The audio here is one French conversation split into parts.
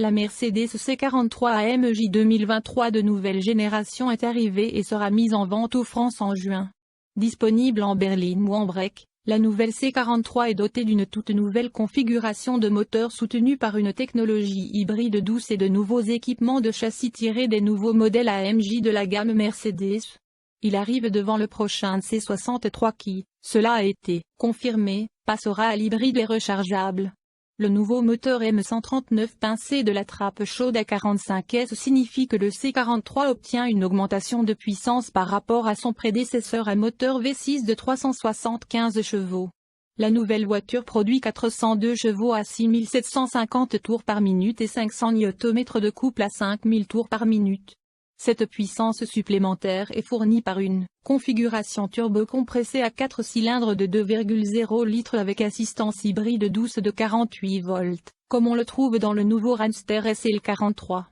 La Mercedes C43 AMJ 2023 de nouvelle génération est arrivée et sera mise en vente en France en juin. Disponible en berline ou en break, la nouvelle C43 est dotée d'une toute nouvelle configuration de moteur soutenue par une technologie hybride douce et de nouveaux équipements de châssis tirés des nouveaux modèles AMJ de la gamme Mercedes. Il arrive devant le prochain C63 qui, cela a été confirmé, passera à l'hybride et rechargeable. Le nouveau moteur M139 pincé de la trappe chaude à 45S signifie que le C43 obtient une augmentation de puissance par rapport à son prédécesseur à moteur V6 de 375 chevaux. La nouvelle voiture produit 402 chevaux à 6750 tours par minute et 500 Nm de couple à 5000 tours par minute. Cette puissance supplémentaire est fournie par une configuration turbo-compressée à 4 cylindres de 2,0 litres avec assistance hybride douce de 48 volts, comme on le trouve dans le nouveau Roadster SL43.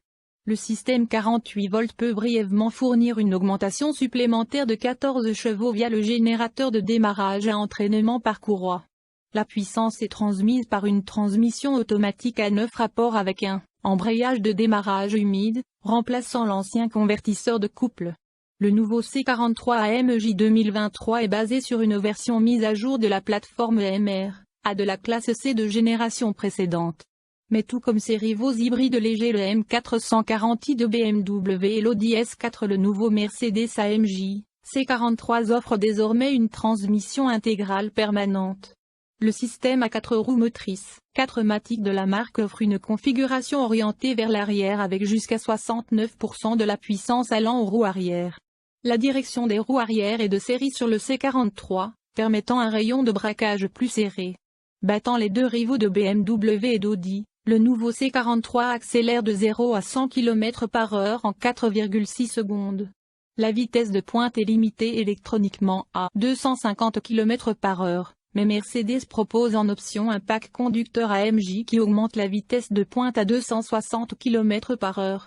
Le système 48 volts peut brièvement fournir une augmentation supplémentaire de 14 chevaux via le générateur de démarrage à entraînement par courroie. La puissance est transmise par une transmission automatique à 9 rapports avec un embrayage de démarrage humide, remplaçant l'ancien convertisseur de couple. Le nouveau C43 AMJ 2023 est basé sur une version mise à jour de la plateforme MR-A de la classe C de génération précédente. Mais tout comme ses rivaux hybrides légers le M440i de BMW et l'Audi S4, le nouveau Mercedes AMJ C43 offre désormais une transmission intégrale permanente. Le système à 4 roues motrices, 4matic de la marque offre une configuration orientée vers l'arrière avec jusqu'à 69% de la puissance allant aux roues arrière. La direction des roues arrière est de série sur le C43, permettant un rayon de braquage plus serré. Battant les deux rivaux de BMW et d'Audi, le nouveau C43 accélère de 0 à 100 km/h en 4,6 secondes. La vitesse de pointe est limitée électroniquement à 250 km/h. Mais Mercedes propose en option un pack conducteur AMJ qui augmente la vitesse de pointe à 260 km/h.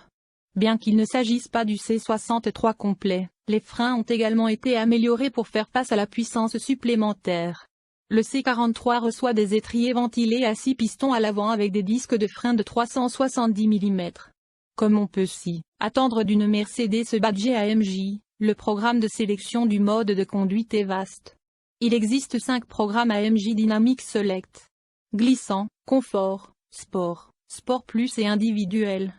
Bien qu'il ne s'agisse pas du C63 complet, les freins ont également été améliorés pour faire face à la puissance supplémentaire. Le C43 reçoit des étriers ventilés à 6 pistons à l'avant avec des disques de frein de 370 mm. Comme on peut s'y attendre d'une Mercedes badgée AMJ, le programme de sélection du mode de conduite est vaste. Il existe 5 programmes AMJ Dynamic Select. Glissant, Confort, Sport, Sport Plus et Individuel.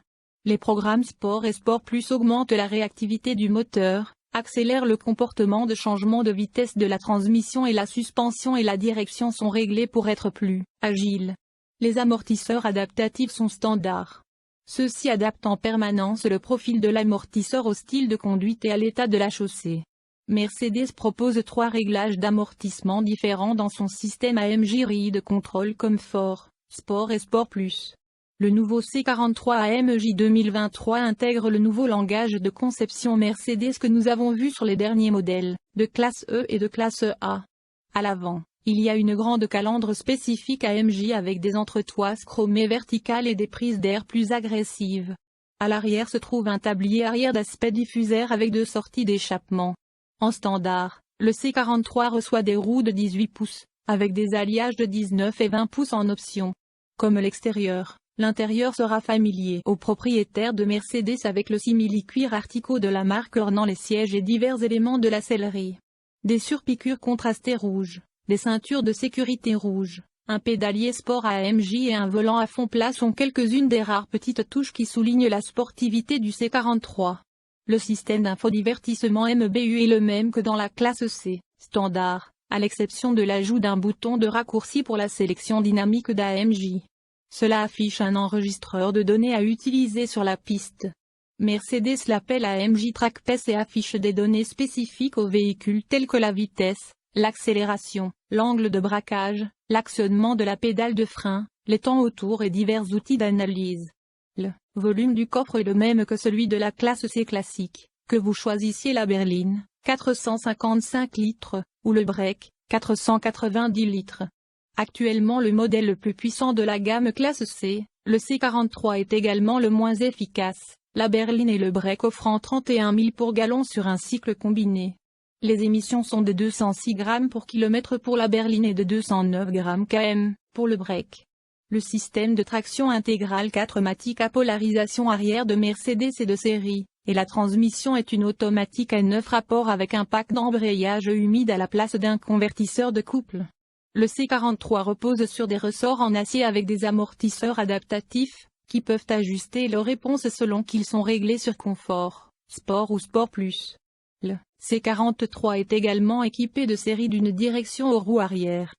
Les programmes Sport et Sport Plus augmentent la réactivité du moteur, accélèrent le comportement de changement de vitesse de la transmission et la suspension et la direction sont réglés pour être plus agiles. Les amortisseurs adaptatifs sont standards. Ceux-ci adaptent en permanence le profil de l'amortisseur au style de conduite et à l'état de la chaussée. Mercedes propose 3 réglages d'amortissement différents dans son système AMJ Ride Control Comfort, Sport et Sport Plus. Le nouveau C43 AMJ 2023 intègre le nouveau langage de conception Mercedes que nous avons vu sur les derniers modèles, de classe E et de classe A. À l'avant, il y a une grande calandre spécifique AMJ avec des entretoises chromées verticales et des prises d'air plus agressives. À l'arrière se trouve un tablier arrière d'aspect diffuseur avec 2 sorties d'échappement. En standard, le C43 reçoit des roues de 18 pouces, avec des alliages de 19 et 20 pouces en option. Comme l'extérieur, l'intérieur sera familier aux propriétaires de Mercedes avec le simili-cuir Artico de la marque ornant les sièges et divers éléments de la sellerie. Des surpiqûres contrastées rouges, des ceintures de sécurité rouges, un pédalier sport AMJ et un volant à fond plat sont quelques-unes des rares petites touches qui soulignent la sportivité du C43. Le système d'infodivertissement MBU est le même que dans la classe C, standard, à l'exception de l'ajout d'un bouton de raccourci pour la sélection dynamique d'AMJ. Cela affiche un enregistreur de données à utiliser sur la piste. Mercedes l'appelle AMJ TrackPace et affiche des données spécifiques au véhicule telles que la vitesse, l'accélération, l'angle de braquage, l'actionnement de la pédale de frein, les temps autour et divers outils d'analyse. Le volume du coffre est le même que celui de la classe C classique, que vous choisissiez la berline, 455 litres, ou le break, 490 litres. Actuellement le modèle le plus puissant de la gamme classe C, le C43 est également le moins efficace, la berline et le break offrant 31 000 pour gallon sur un cycle combiné. Les émissions sont de 206 g pour km pour la berline et de 209 g/km pour le break. Le système de traction intégrale 4matic à polarisation arrière de Mercedes est de série, et la transmission est une automatique à 9 rapports avec un pack d'embrayage humide à la place d'un convertisseur de couple. Le C43 repose sur des ressorts en acier avec des amortisseurs adaptatifs, qui peuvent ajuster leur réponse selon qu'ils sont réglés sur confort, sport ou sport plus. Le C43 est également équipé de série d'une direction aux roues arrière.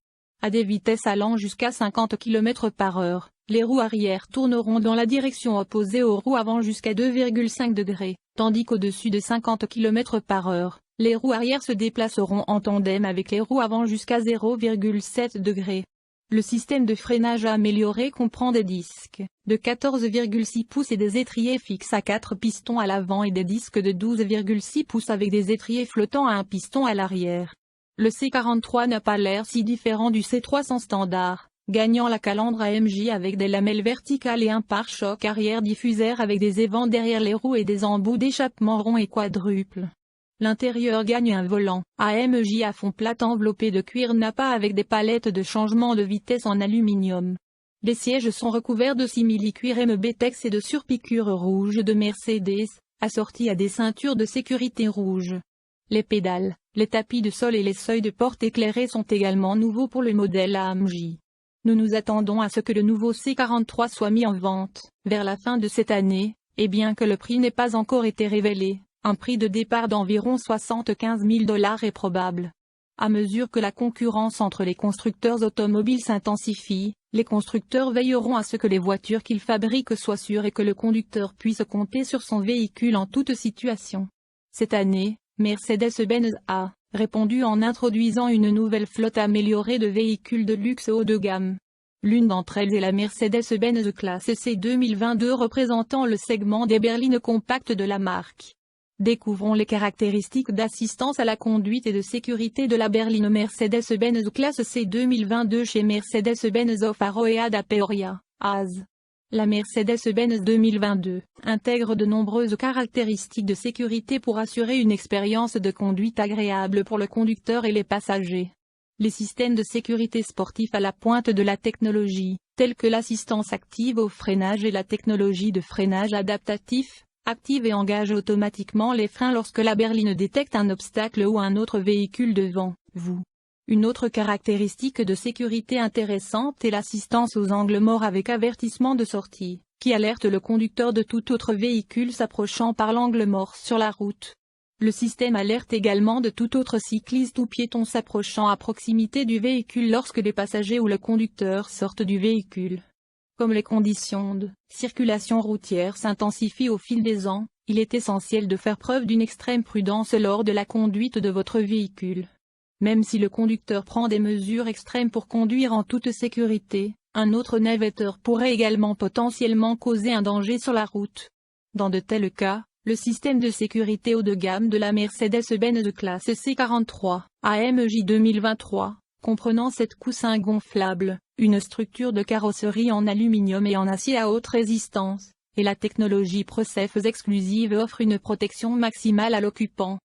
À des vitesses allant jusqu'à 50 km/h, les roues arrière tourneront dans la direction opposée aux roues avant jusqu'à 2,5 degrés, tandis qu'au-dessus de 50 km/h, les roues arrière se déplaceront en tandem avec les roues avant jusqu'à 0,7 degrés. Le système de freinage amélioré comprend des disques de 14,6 pouces et des étriers fixes à 4 pistons à l'avant et des disques de 12,6 pouces avec des étriers flottants à un piston à l'arrière. Le C43 n'a pas l'air si différent du C300 standard, gagnant la calandre AMJ avec des lamelles verticales et un pare-choc arrière diffuseur avec des évents derrière les roues et des embouts d'échappement ronds et quadruples. L'intérieur gagne un volant AMJ à fond plat enveloppé de cuir nappa avec des palettes de changement de vitesse en aluminium. Les sièges sont recouverts de simili-cuir MBTEX et de surpiqûres rouges de Mercedes, assortis à des ceintures de sécurité rouges. Les pédales, les tapis de sol et les seuils de porte éclairés sont également nouveaux pour le modèle AMJ. Nous nous attendons à ce que le nouveau C43 soit mis en vente vers la fin de cette année, et bien que le prix n'ait pas encore été révélé, un prix de départ d'environ $75 000 est probable. À mesure que la concurrence entre les constructeurs automobiles s'intensifie, les constructeurs veilleront à ce que les voitures qu'ils fabriquent soient sûres et que le conducteur puisse compter sur son véhicule en toute situation. Cette année, Mercedes-Benz a répondu en introduisant une nouvelle flotte améliorée de véhicules de luxe haut de gamme. L'une d'entre elles est la Mercedes-Benz Classe C 2022 représentant le segment des berlines compactes de la marque. Découvrons les caractéristiques d'assistance à la conduite et de sécurité de la berline Mercedes-Benz Classe C 2022 chez Mercedes-Benz of Aroead à Peoria, AS. La Mercedes-Benz 2022 intègre de nombreuses caractéristiques de sécurité pour assurer une expérience de conduite agréable pour le conducteur et les passagers. Les systèmes de sécurité sportifs à la pointe de la technologie, tels que l'assistance active au freinage et la technologie de freinage adaptatif, active et engage automatiquement les freins lorsque la berline détecte un obstacle ou un autre véhicule devant vous. Une autre caractéristique de sécurité intéressante est l'assistance aux angles morts avec avertissement de sortie, qui alerte le conducteur de tout autre véhicule s'approchant par l'angle mort sur la route. Le système alerte également de tout autre cycliste ou piéton s'approchant à proximité du véhicule lorsque les passagers ou le conducteur sortent du véhicule. Comme les conditions de circulation routière s'intensifient au fil des ans, il est essentiel de faire preuve d'une extrême prudence lors de la conduite de votre véhicule. Même si le conducteur prend des mesures extrêmes pour conduire en toute sécurité, un autre navigateur pourrait également potentiellement causer un danger sur la route. Dans de tels cas, le système de sécurité haut de gamme de la Mercedes-Benz Classe C43 AMJ 2023, comprenant 7 coussins gonflables, une structure de carrosserie en aluminium et en acier à haute résistance, et la technologie ProSafe exclusive offre une protection maximale à l'occupant.